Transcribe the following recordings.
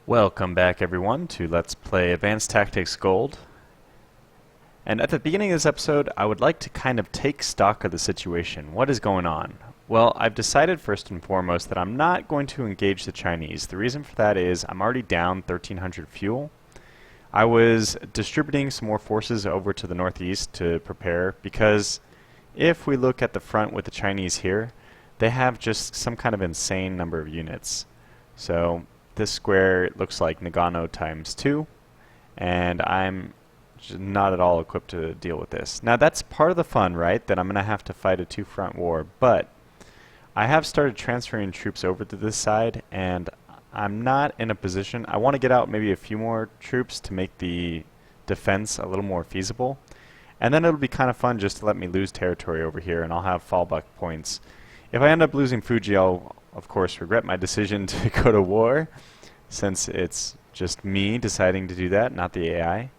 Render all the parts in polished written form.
Welcome back everyone to Let's Play Advanced Tactics Gold. And at the beginning of this episode, I would like to kind of take stock of the situation. What is going on? Well, I've decided first and foremost that I'm not going to engage the Chinese. The reason for that is I'm already down 1,300 fuel. I was distributing some more forces over to the northeast to prepare because if we look at the front with the Chinese here, they have just some kind of insane number of units. So this square looks like Nagano times 2, and I'm just not at all equipped to deal with this. Now that's part of the fun, right? That I'm going to have to fight a two-front war, but I have started transferring troops over to this side, and I'm not in a position. I want to get out maybe a few more troops to make the defense a little more feasible, and then it'll be kind of fun just to let me lose territory over here, and I'll have fallback points. If I end up losing Fuji, I'll of course regret my decision to go to war, since it's just me deciding to do that, not the AI.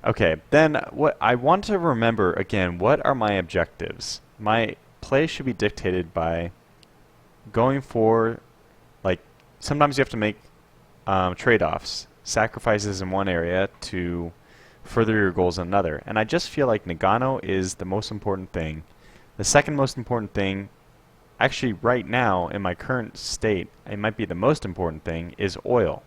Okay, then what I want to remember again, what are my objectives? My play should be dictated by going for, like, sometimes you have to make trade-offs, sacrifices in one area to further your goals in another. And I just feel like Nagano is the most important thing. The second most important thing, actually right now in my current state, it might be the most important thing, is oil.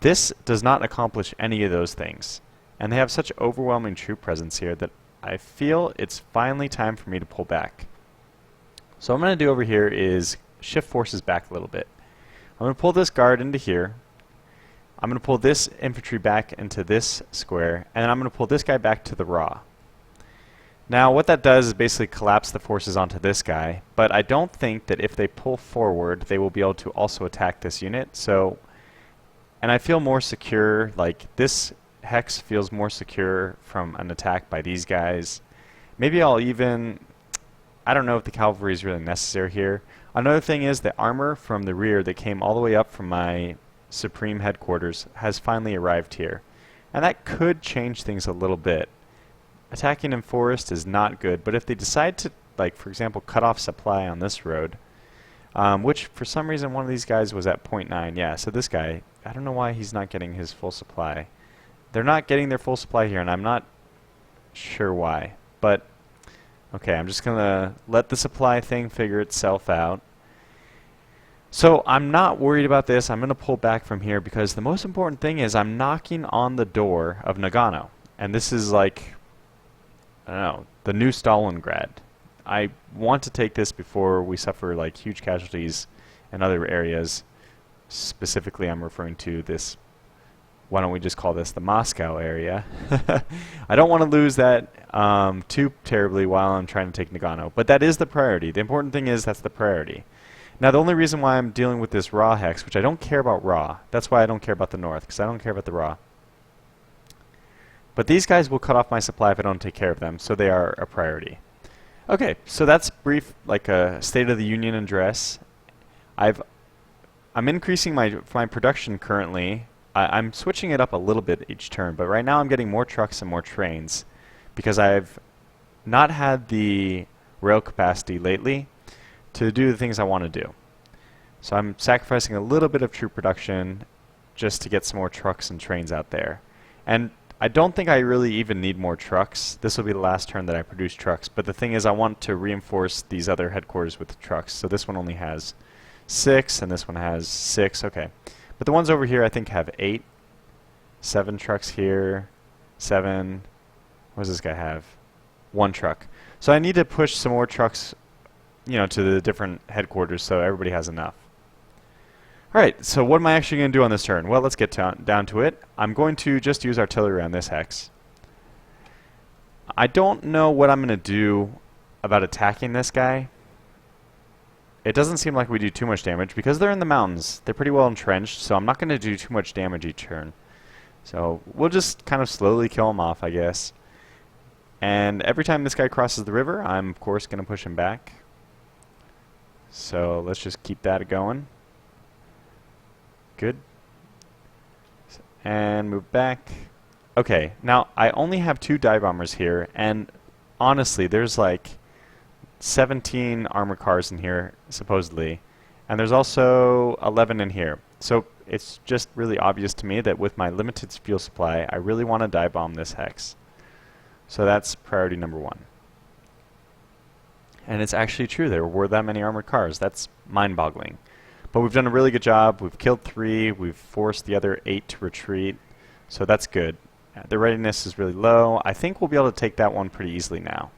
This does not accomplish any of those things. And they have such overwhelming troop presence here that I feel it's finally time for me to pull back. So what I'm going to do over here is shift forces back a little bit. I'm going to pull this guard into here. I'm going to pull this infantry back into this square, and then I'm going to pull this guy back to the raw. Now what that does is basically collapse the forces onto this guy, but I don't think that if they pull forward they will be able to also attack this unit. So, and I feel more secure, like this hex feels more secure from an attack by these guys. Maybe I'll even, I don't know if the cavalry is really necessary here. Another thing is the armor from the rear that came all the way up from my Supreme headquarters has finally arrived here. And that could change things a little bit. Attacking in forest is not good, but if they decide to, like, for example, cut off supply on this road, which for some reason one of these guys was at 0.9, yeah, so this guy, I don't know why he's not getting his full supply. They're not getting their full supply here, and I'm not sure why, but okay, I'm just going to let the supply thing figure itself out. So I'm not worried about this. I'm going to pull back from here because the most important thing is I'm knocking on the door of Nagano, and this is like, I don't know, the new Stalingrad. I want to take this before we suffer like huge casualties in other areas. Specifically, I'm referring to this, why don't we just call this the Moscow area. I don't want to lose that too terribly while I'm trying to take Nagano, but that is the priority. The important thing is that's the priority. Now the only reason why I'm dealing with this raw hex, which I don't care about raw, that's why I don't care about the north, because I don't care about the raw. But these guys will cut off my supply if I don't take care of them, so they are a priority. Okay, so that's brief, like a State of the Union address. I'm increasing my production currently. I'm switching it up a little bit each turn, but right now I'm getting more trucks and more trains because I've not had the rail capacity lately to do the things I want to do. So I'm sacrificing a little bit of troop production just to get some more trucks and trains out there. And I don't think I really even need more trucks. This will be the last turn that I produce trucks, but the thing is I want to reinforce these other headquarters with trucks. So this one only has 6 and this one has 6. Okay. But the ones over here I think have 8. 7 trucks here. 7. What does this guy have? 1 truck. So I need to push some more trucks, you know, to the different headquarters so everybody has enough. Alright, so what am I actually going to do on this turn? Well, let's get down to it. I'm going to just use artillery on this hex. I don't know what I'm going to do about attacking this guy. It doesn't seem like we do too much damage because they're in the mountains. They're pretty well entrenched, so I'm not going to do too much damage each turn. So we'll just kind of slowly kill him off, I guess. And every time this guy crosses the river, I'm of course going to push him back. So let's just keep that going. Good. And move back. Okay, now I only have 2 dive bombers here, and honestly, there's like 17 armor cars in here, supposedly. And there's also 11 in here. So it's just really obvious to me that with my limited fuel supply, I really want to dive bomb this hex. So that's priority number 1. And it's actually true, there were that many armored cars. That's mind-boggling. But we've done a really good job. We've killed 3, we've forced the other 8 to retreat, so that's good. The readiness is really low. I think we'll be able to take that one pretty easily now.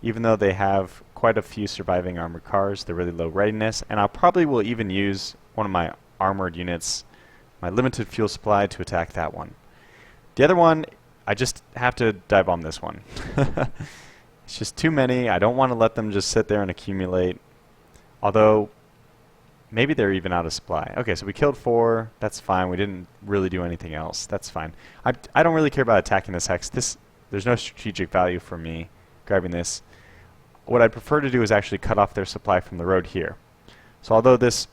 Even though they have quite a few surviving armored cars, they're really low readiness, and I probably will even use one of my armored units, my limited fuel supply, to attack that one. The other one, I just have to dive bomb this one. It's just too many. I don't want to let them just sit there and accumulate. Although, maybe they're even out of supply. Okay, so we killed 4. That's fine. We didn't really do anything else. That's fine. I don't really care about attacking this hex. There's no strategic value for me grabbing this. What I'd prefer to do is actually cut off their supply from the road here. So although this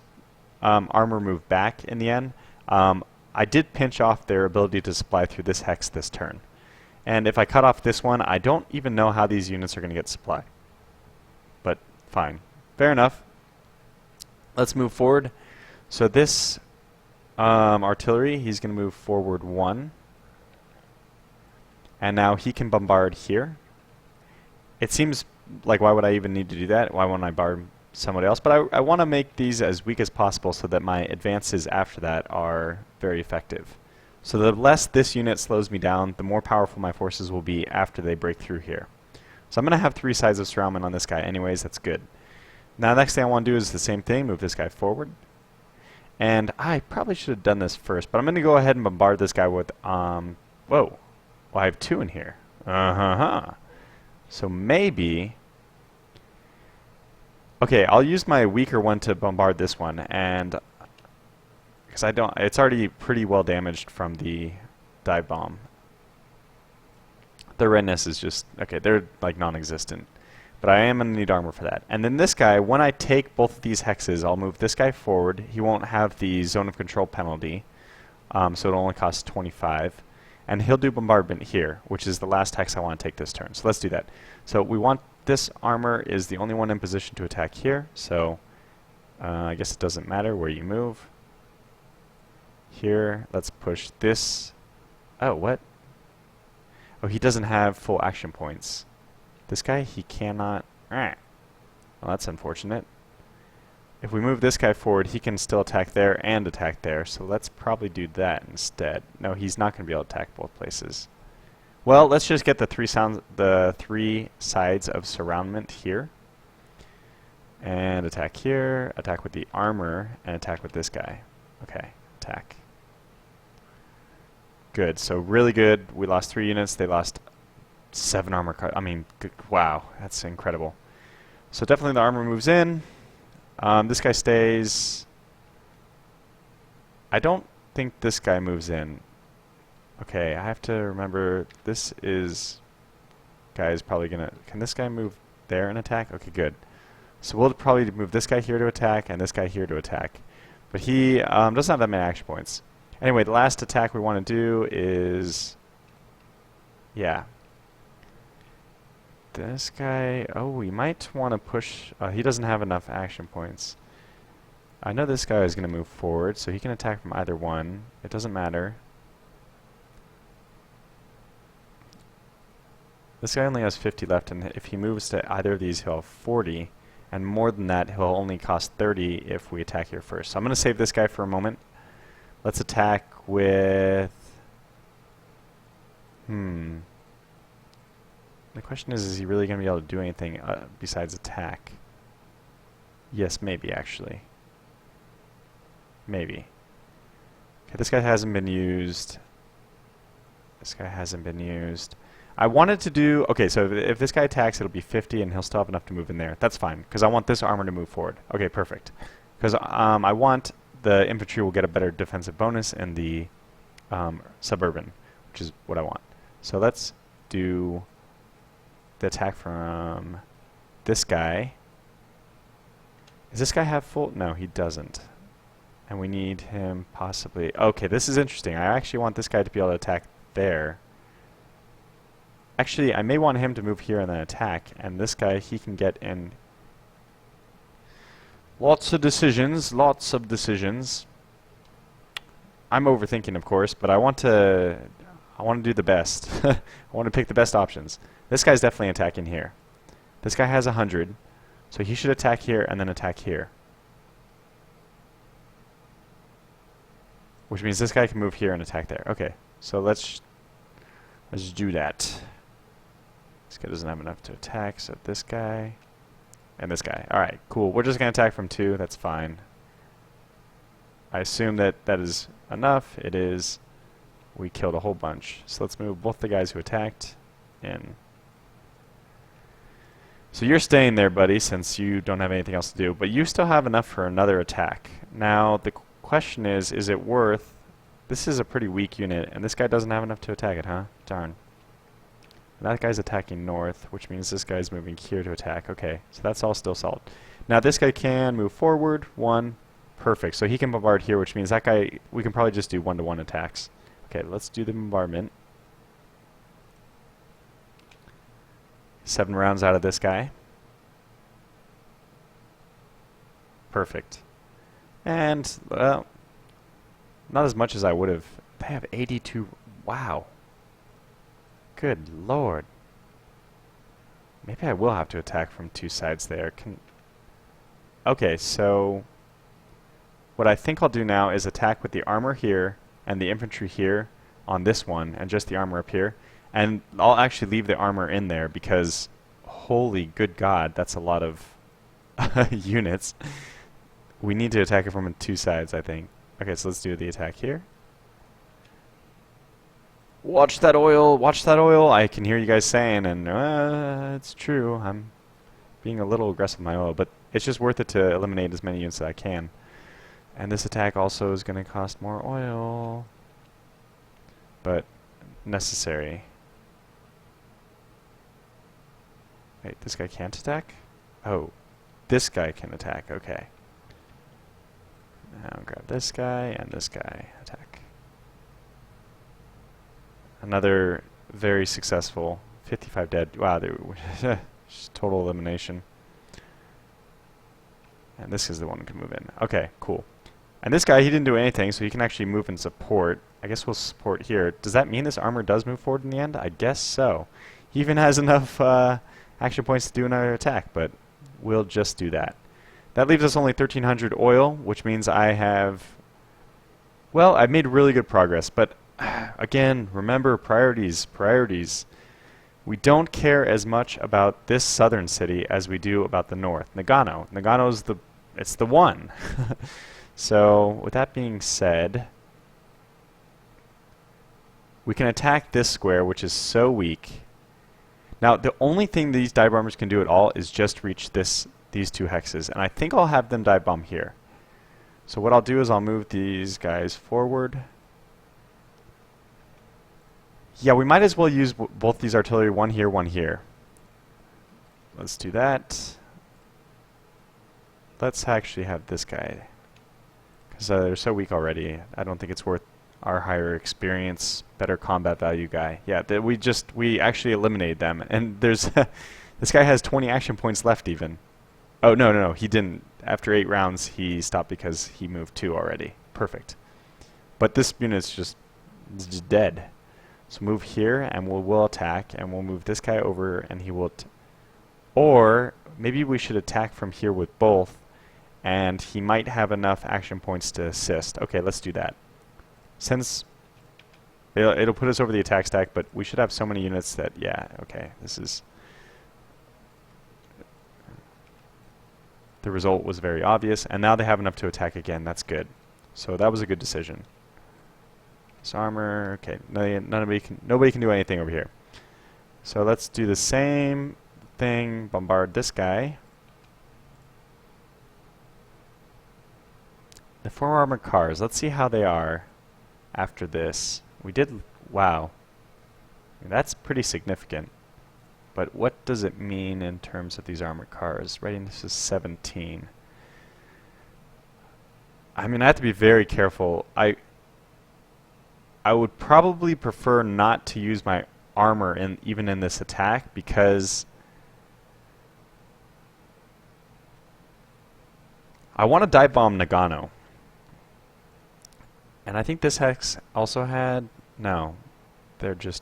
armor moved back in the end, I did pinch off their ability to supply through this hex this turn. And if I cut off this one, I don't even know how these units are going to get supply. But fine. Fair enough. Let's move forward. So this artillery, he's going to move forward 1. And now he can bombard here. It seems like, why would I even need to do that? Why won't I bombard somebody else? But I want to make these as weak as possible so that my advances after that are very effective. So the less this unit slows me down, the more powerful my forces will be after they break through here. So I'm going to have 3 sides of surroundment on this guy anyways. That's good. Now the next thing I want to do is the same thing, move this guy forward. And I probably should have done this first, but I'm going to go ahead and bombard this guy with, whoa. Well, I have 2 in here. So maybe, okay, I'll use my weaker one to bombard this one, and because it's already pretty well damaged from the dive bomb. Their readiness is just, okay, they're like non-existent. But I am going to need armor for that. And then this guy, when I take both of these hexes, I'll move this guy forward. He won't have the zone of control penalty, so it'll only cost 25. And he'll do bombardment here, which is the last hex I want to take this turn. So let's do that. So we want this armor is the only one in position to attack here, so I guess it doesn't matter where you move. Here, let's push this. Oh, what? Oh, he doesn't have full action points. This guy, he cannot. Well, that's unfortunate. If we move this guy forward, he can still attack there and attack there, so let's probably do that instead. No, he's not going to be able to attack both places. Well, let's just get the 3 sides of surroundment here. And attack here, attack with the armor, and attack with this guy. Okay, attack. Good, so really good. We lost 3 units, they lost 7 armor cards. I mean, good, wow, that's incredible. So definitely the armor moves in. This guy stays. I don't think this guy moves in. Okay, I have to remember this is... guy is probably going to... Can this guy move there and attack? Okay, good. So we'll probably move this guy here to attack and this guy here to attack. But he doesn't have that many action points. Anyway, the last attack we want to do is... yeah. This guy... oh, we might want to push... he doesn't have enough action points. I know this guy is going to move forward, so he can attack from either one. It doesn't matter. This guy only has 50 left, and if he moves to either of these, he'll have 40. And more than that, he'll only cost 30 if we attack here first. So I'm going to save this guy for a moment. Let's attack with... The question is he really going to be able to do anything besides attack? Yes, maybe, actually. Maybe. Okay, this guy hasn't been used. This guy hasn't been used. I wanted to do... okay, so if this guy attacks, it'll be 50, and he'll still have enough to move in there. That's fine, because I want this armor to move forward. Okay, perfect. Because I want the infantry will get a better defensive bonus in the suburban, which is what I want. So let's do the attack from this guy. Does this guy have full... no, he doesn't. And we need him possibly... okay, this is interesting. I actually want this guy to be able to attack there. Actually, I may want him to move here and then attack, and this guy, he can get in. Lots of decisions, lots of decisions. I'm overthinking, of course, but I want to do the best. I want to pick the best options. This guy's definitely attacking here. This guy has 100, so he should attack here and then attack here. Which means this guy can move here and attack there. Okay, so let's do that. This guy doesn't have enough to attack, so this guy and this guy. All right, cool. We're just going to attack from 2. That's fine. I assume that that is enough. It is. We killed a whole bunch. So let's move both the guys who attacked in. So you're staying there, buddy, since you don't have anything else to do. But you still have enough for another attack. Now, the question is it worth... This is a pretty weak unit, and this guy doesn't have enough to attack it, huh? Darn. And that guy's attacking north, which means this guy's moving here to attack. Okay, so that's all still solid. Now, this guy can move forward. 1. Perfect. So he can bombard here, which means that guy... We can probably just do 1-to-1 attacks. Okay, let's do the bombardment. 7 rounds out of this guy. Perfect. And, well, not as much as I would have. They have 82. Wow. Good lord. Maybe I will have to attack from 2 sides there. Okay, so what I think I'll do now is attack with the armor here and the infantry here on this one, and just the armor up here. And I'll actually leave the armor in there because, holy good god, that's a lot of units. We need to attack it from 2 sides, I think. Okay, so let's do the attack here. Watch that oil! Watch that oil! I can hear you guys saying, and it's true. I'm being a little aggressive with my oil, but it's just worth it to eliminate as many units as I can. And this attack also is going to cost more oil, but necessary. Wait, this guy can't attack? Oh, this guy can attack. Okay. Now grab this guy and this guy. Attack. Another very successful 55 dead. Wow, just total elimination. And this is the one who can move in. Okay, cool. And this guy, he didn't do anything, so he can actually move and support. I guess we'll support here. Does that mean this armor does move forward in the end? I guess so. He even has enough action points to do another attack, but we'll just do that. That leaves us only 1,300 oil, which means I have... Well, I've made really good progress, but again, remember priorities, priorities. We don't care as much about this southern city as we do about the north. Nagano. Nagano's it's the one. So, with that being said, we can attack this square, which is so weak. Now, the only thing these dive bombers can do at all is just reach these 2 hexes, and I think I'll have them dive bomb here. So what I'll do is I'll move these guys forward. Yeah, we might as well use both these artillery, one here, one here. Let's do that. Let's actually have this guy, because they're so weak already. I don't think it's worth our higher experience, better combat value guy. Yeah, we actually eliminated them, and there's this guy has 20 action points left even. Oh no, he didn't. After 8 rounds, he stopped because he moved 2 already. Perfect. But this unit's just dead. So move here, and we'll attack, and we'll move this guy over, and he will... Or maybe we should attack from here with both, and he might have enough action points to assist. Okay, let's do that. Since it'll put us over the attack stack, but we should have so many units that, yeah, okay, this is... The result was very obvious, and now they have enough to attack again. That's good. So that was a good decision. This armor, okay, nobody can do anything over here. So let's do the same thing, bombard this guy. The 4 armored cars, let's see how they are after this. We did, wow. That's pretty significant. But what does it mean in terms of these armored cars? Readiness is 17. I mean, I have to be very careful. I would probably prefer not to use my armor even in this attack, because I want to dive bomb Nagano. And I think this hex also had... No. They're just...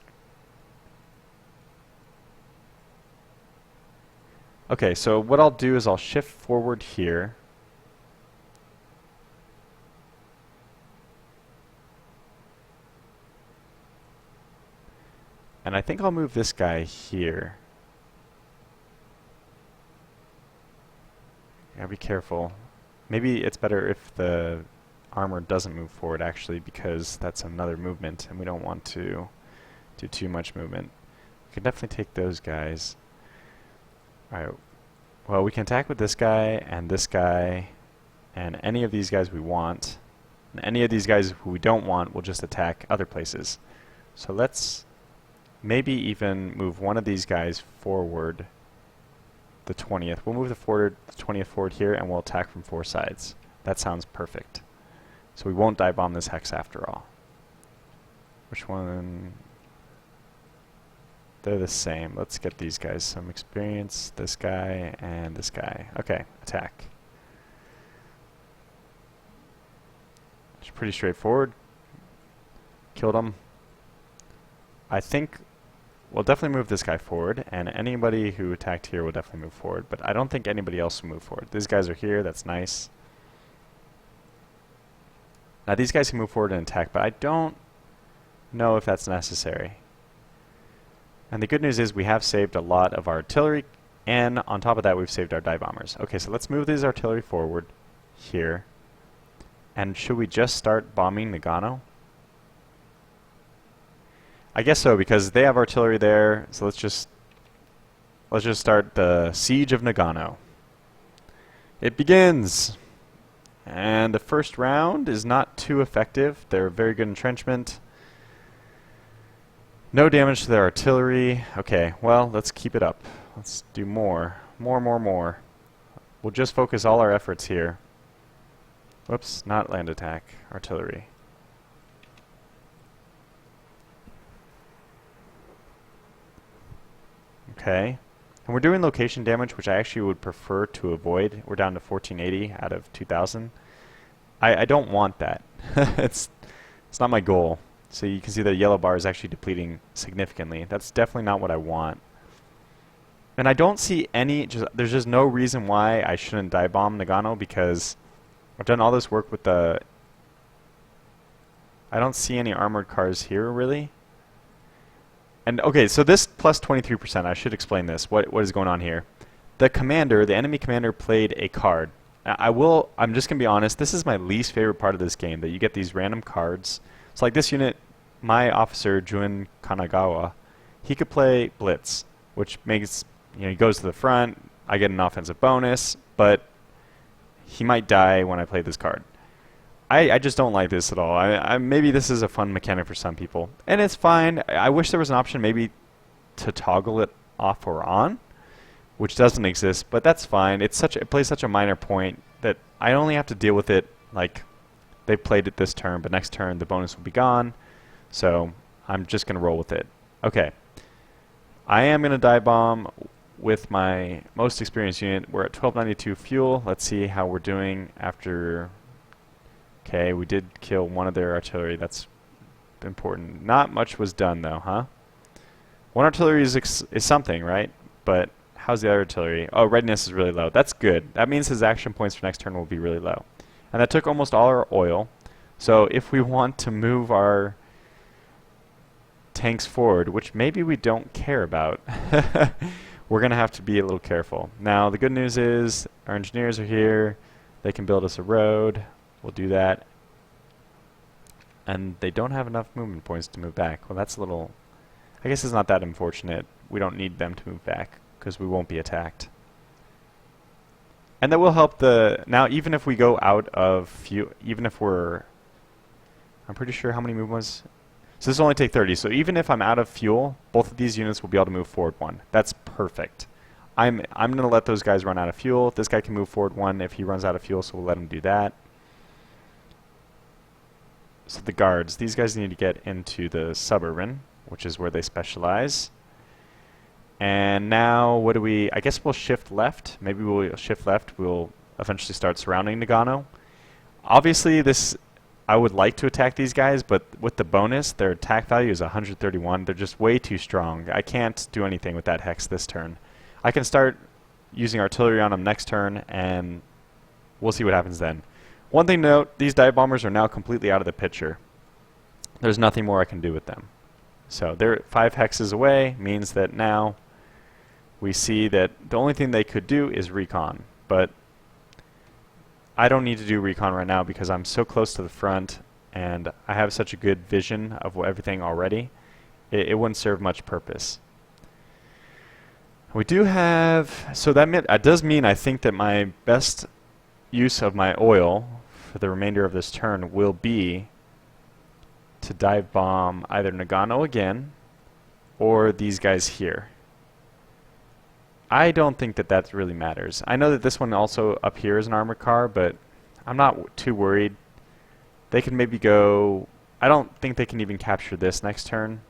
Okay, so what I'll do is I'll shift forward here. And I think I'll move this guy here. Gotta be careful. Maybe it's better if the armor doesn't move forward, actually, because that's another movement, and we don't want to do too much movement. We can definitely take those guys. Alright, well, we can attack with this guy, and any of these guys we want. And any of these guys who we don't want, we'll just attack other places. So let's maybe even move one of these guys forward the 20th. We'll move the 20th forward here, and we'll attack from 4 sides. That sounds perfect. So we won't dive bomb this hex after all. Which one? They're the same. Let's get these guys some experience. This guy and this guy. Okay, attack. It's pretty straightforward. Killed him. I think we'll definitely move this guy forward, and anybody who attacked here will definitely move forward, but I don't think anybody else will move forward. These guys are here, that's nice. Now these guys can move forward and attack, but I don't know if that's necessary. And the good news is we have saved a lot of our artillery, and on top of that we've saved our dive bombers. Okay, so let's move these artillery forward here. And should we just start bombing Nagano? I guess so, because they have artillery there, so let's just start the siege of Nagano. It begins! And the first round is not too effective. They're a very good entrenchment. No damage to their artillery. Okay, well, let's keep it up. Let's do more. More. We'll just focus all our efforts here. Whoops, not land attack. Artillery. Okay. And we're doing location damage, which I actually would prefer to avoid. We're down to 1480 out of 2000. I don't want that. It's not my goal. So you can see the yellow bar is actually depleting significantly. That's definitely not what I want. And I don't see any... there's just no reason why I shouldn't dive bomb Nagano, because I've done all this work with the... I don't see any armored cars here, really. And okay, so this plus 23%, I should explain this. What is going on here? The enemy commander played a card. I'm just going to be honest, this is my least favorite part of this game, that you get these random cards. So like this unit, my officer, Jun Kanagawa, he could play Blitz, which makes, he goes to the front, I get an offensive bonus, but he might die when I play this card. I just don't like this at all. Maybe this is a fun mechanic for some people, and it's fine. I wish there was an option maybe to toggle it off or on, which doesn't exist, but that's fine. It plays such a minor point that I only have to deal with it like they played it this turn, but next turn the bonus will be gone, so I'm just going to roll with it. Okay. I am going to dive bomb with my most experienced unit. We're at 1292 fuel. Let's see how we're doing after... Okay, we did kill one of their artillery. That's important. Not much was done, though, huh? One artillery is something, right? But how's the other artillery? Oh, readiness is really low. That's good. That means his action points for next turn will be really low. And that took almost all our oil. So if we want to move our tanks forward, which maybe we don't care about, we're going to have to be a little careful. Now, the good news is our engineers are here. They can build us a road. We'll do that. And they don't have enough movement points to move back. Well, that's a little... I guess it's not that unfortunate. We don't need them to move back, because we won't be attacked. And that will help the... Now, even if we go out of fuel... Even if we're... I'm pretty sure how many movements... So this will only take 30. So even if I'm out of fuel, both of these units will be able to move forward 1. That's perfect. I'm going to let those guys run out of fuel. This guy can move forward 1 if he runs out of fuel, so we'll let him do that. So the guards, these guys need to get into the suburban, which is where they specialize. And now, what do we... I guess we'll shift left. Maybe we'll shift left. We'll eventually start surrounding Nagano. Obviously, this I would like to attack these guys, but with the bonus, their attack value is 131. They're just way too strong. I can't do anything with that hex this turn. I can start using artillery on them next turn, and we'll see what happens then. One thing to note, these dive bombers are now completely out of the picture. There's nothing more I can do with them. So they're 5 hexes away, means that now we see that the only thing they could do is recon. But I don't need to do recon right now because I'm so close to the front and I have such a good vision of everything already. It wouldn't serve much purpose. We do have, so that does mean I think that my best use of my oil for the remainder of this turn will be to dive bomb either Nagano again or these guys here. I don't think that that really matters. I know that this one also up here is an armored car, but I'm not too worried. They can maybe go, I don't think they can even capture this next turn.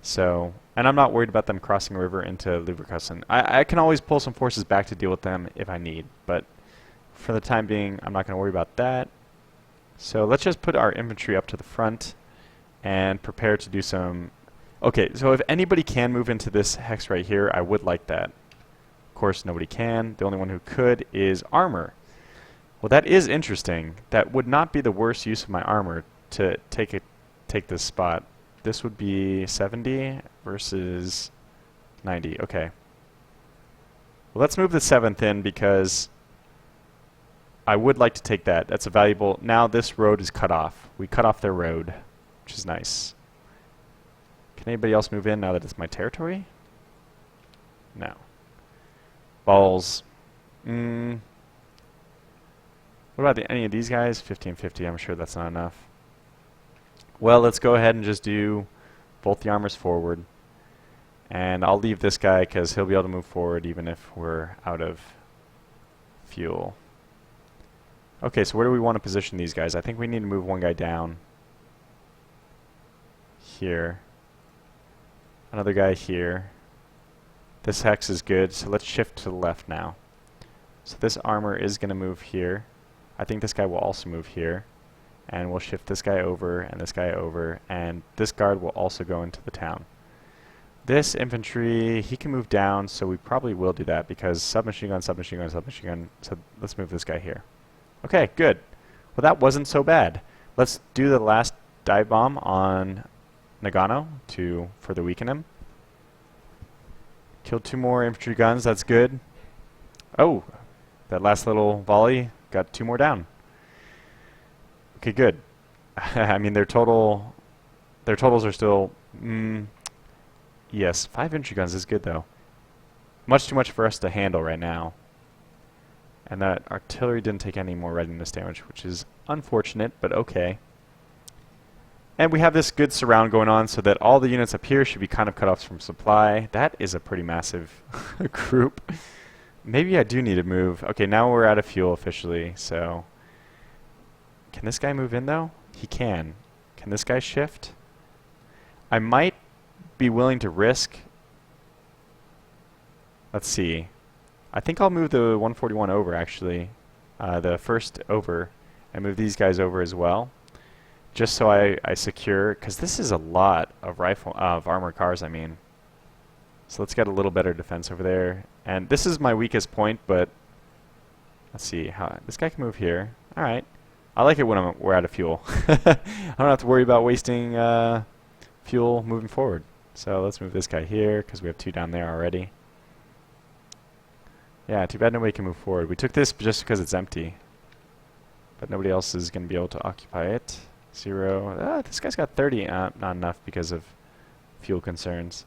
So, and I'm not worried about them crossing a river into Leverkusen. I can always pull some forces back to deal with them if I need, but for the time being, I'm not going to worry about that. So let's just put our infantry up to the front and prepare to do some... Okay, so if anybody can move into this hex right here, I would like that. Of course, nobody can. The only one who could is armor. Well, that is interesting. That would not be the worst use of my armor to take this spot. This would be 70 versus 90. Okay. Well, let's move the 7th in because I would like to take that. That's a valuable... Now this road is cut off. We cut off their road, which is nice. Can anybody else move in now that it's my territory? No. Balls. What about any of these guys? 1550. I'm sure that's not enough. Well, let's go ahead and just do both the armors forward. And I'll leave this guy because he'll be able to move forward even if we're out of fuel. Okay, so where do we want to position these guys? I think we need to move one guy down. Here. Another guy here. This hex is good, so let's shift to the left now. So this armor is going to move here. I think this guy will also move here. And we'll shift this guy over and this guy over, and this guard will also go into the town. This infantry, he can move down, so we probably will do that because submachine gun, submachine gun, submachine gun. So let's move this guy here. Okay, good. Well, that wasn't so bad. Let's do the last dive bomb on Nagano to further weaken him. Killed 2 more infantry guns, that's good. Oh, that last little volley got 2 more down. Okay, good. I mean, their totals are still... yes, 5 infantry guns is good, though. Much too much for us to handle right now. And that artillery didn't take any more readiness damage, which is unfortunate, but okay. And we have this good surround going on so that all the units up here should be kind of cut off from supply. That is a pretty massive group. Maybe I do need to move. Okay, now we're out of fuel officially, so... Can this guy move in, though? He can. Can this guy shift? I might be willing to risk... Let's see. I think I'll move the 141 over, actually. The first over. And move these guys over as well. Just so I secure... Because this is a lot of armored cars, I mean. So let's get a little better defense over there. And this is my weakest point, but... Let's see. This guy can move here. Alright. I like it when we're out of fuel. I don't have to worry about wasting fuel moving forward. So let's move this guy here because we have 2 down there already. Yeah, too bad nobody can move forward. We took this just because it's empty. But nobody else is going to be able to occupy it. 0. This guy's got 30. Not enough because of fuel concerns.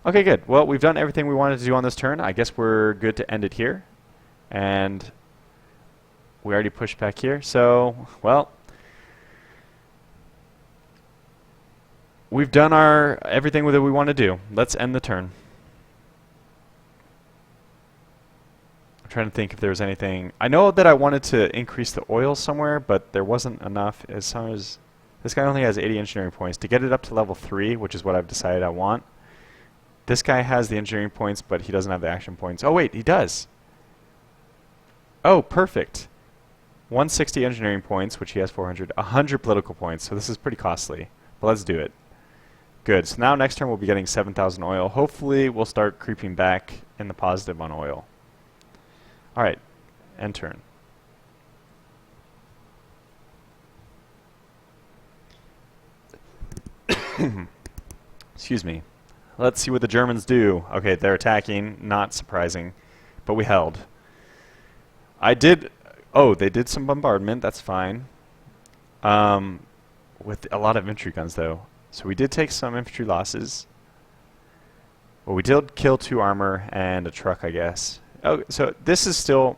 Okay, good. Well, we've done everything we wanted to do on this turn. I guess we're good to end it here. And... we already pushed back here, so, well, we've done everything that we want to do. Let's end the turn. I'm trying to think if there's anything. I know that I wanted to increase the oil somewhere, but there wasn't enough. As far as this guy only has 80 engineering points. To get it up to level 3, which is what I've decided I want, this guy has the engineering points, but he doesn't have the action points. Oh, wait, he does. Oh, perfect. 160 engineering points, which he has 400, 100 political points, so this is pretty costly. But let's do it. Good. So now next turn we'll be getting 7,000 oil. Hopefully we'll start creeping back in the positive on oil. Alright, end turn. Excuse me. Let's see what the Germans do. Okay, they're attacking. Not surprising. But we held. Oh, they did some bombardment. That's fine. With a lot of infantry guns, though. So we did take some infantry losses. Well, we did kill 2 armor and a truck, I guess. Oh, so this is still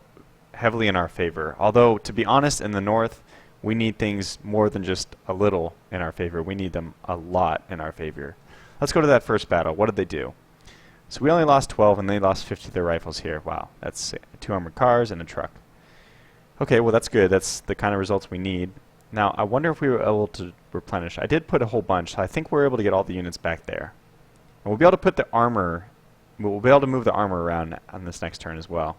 heavily in our favor. Although, to be honest, in the north, we need things more than just a little in our favor. We need them a lot in our favor. Let's go to that first battle. What did they do? So we only lost 12 and they lost 50 of their rifles here. Wow, that's 2 armored cars and a truck. Okay, well that's good. That's the kind of results we need. Now, I wonder if we were able to replenish. I did put a whole bunch. So I think we're able to get all the units back there. And we'll be able to put the armor, we'll be able to move the armor around on this next turn as well.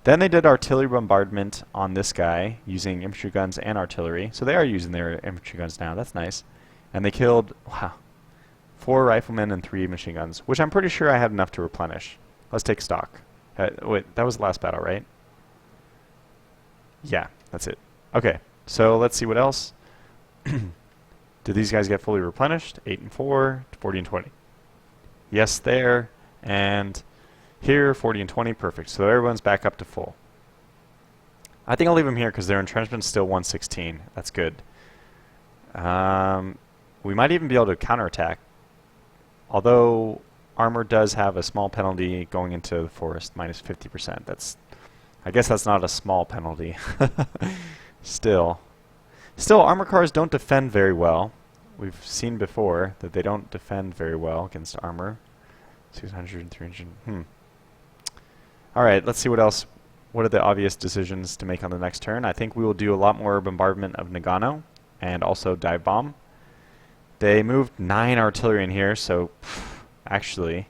Then they did artillery bombardment on this guy using infantry guns and artillery. So they are using their infantry guns now. That's nice. And they killed, wow, 4 riflemen and 3 machine guns, which I'm pretty sure I had enough to replenish. Let's take stock. Wait, that was the last battle, right? Yeah, that's it. Okay, so let's see what else. Did these guys get fully replenished? 8 and 4, 40 and 20. Yes, there. And here, 40 and 20, perfect. So everyone's back up to full. I think I'll leave them here because their entrenchment's still 116. That's good. We might even be able to counterattack. Although armor does have a small penalty going into the forest, minus 50%. I guess that's not a small penalty. Still, armor cars don't defend very well. We've seen before that they don't defend very well against armor. 600, 300. Alright, let's see what else. What are the obvious decisions to make on the next turn? I think we will do a lot more bombardment of Nagano and also dive bomb. They moved 9 artillery in here, so actually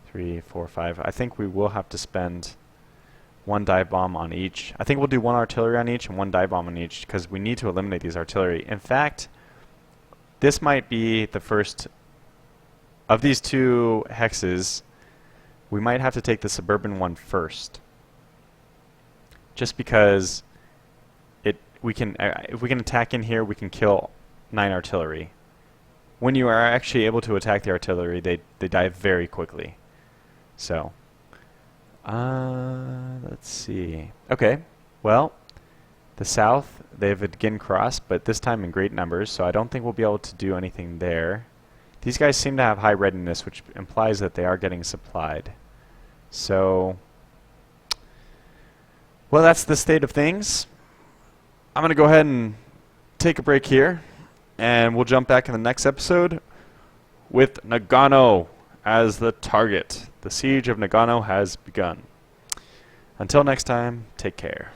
3, 4, 5. I think we will have to spend 1 dive bomb on each. I think we'll do 1 artillery on each and 1 dive bomb on each because we need to eliminate these artillery. In fact, this might be the first of these 2 hexes. We might have to take the suburban one first, just because if we can attack in here, we can kill 9 artillery. When you are actually able to attack the artillery, they die very quickly. So, let's see. Okay, well, the south, they've again crossed, but this time in great numbers, so I don't think we'll be able to do anything there. These guys seem to have high readiness, which implies that they are getting supplied. So, well, that's the state of things. I'm going to go ahead and take a break here, and we'll jump back in the next episode with Nagano as the target. The siege of Nagano has begun. Until next time, take care.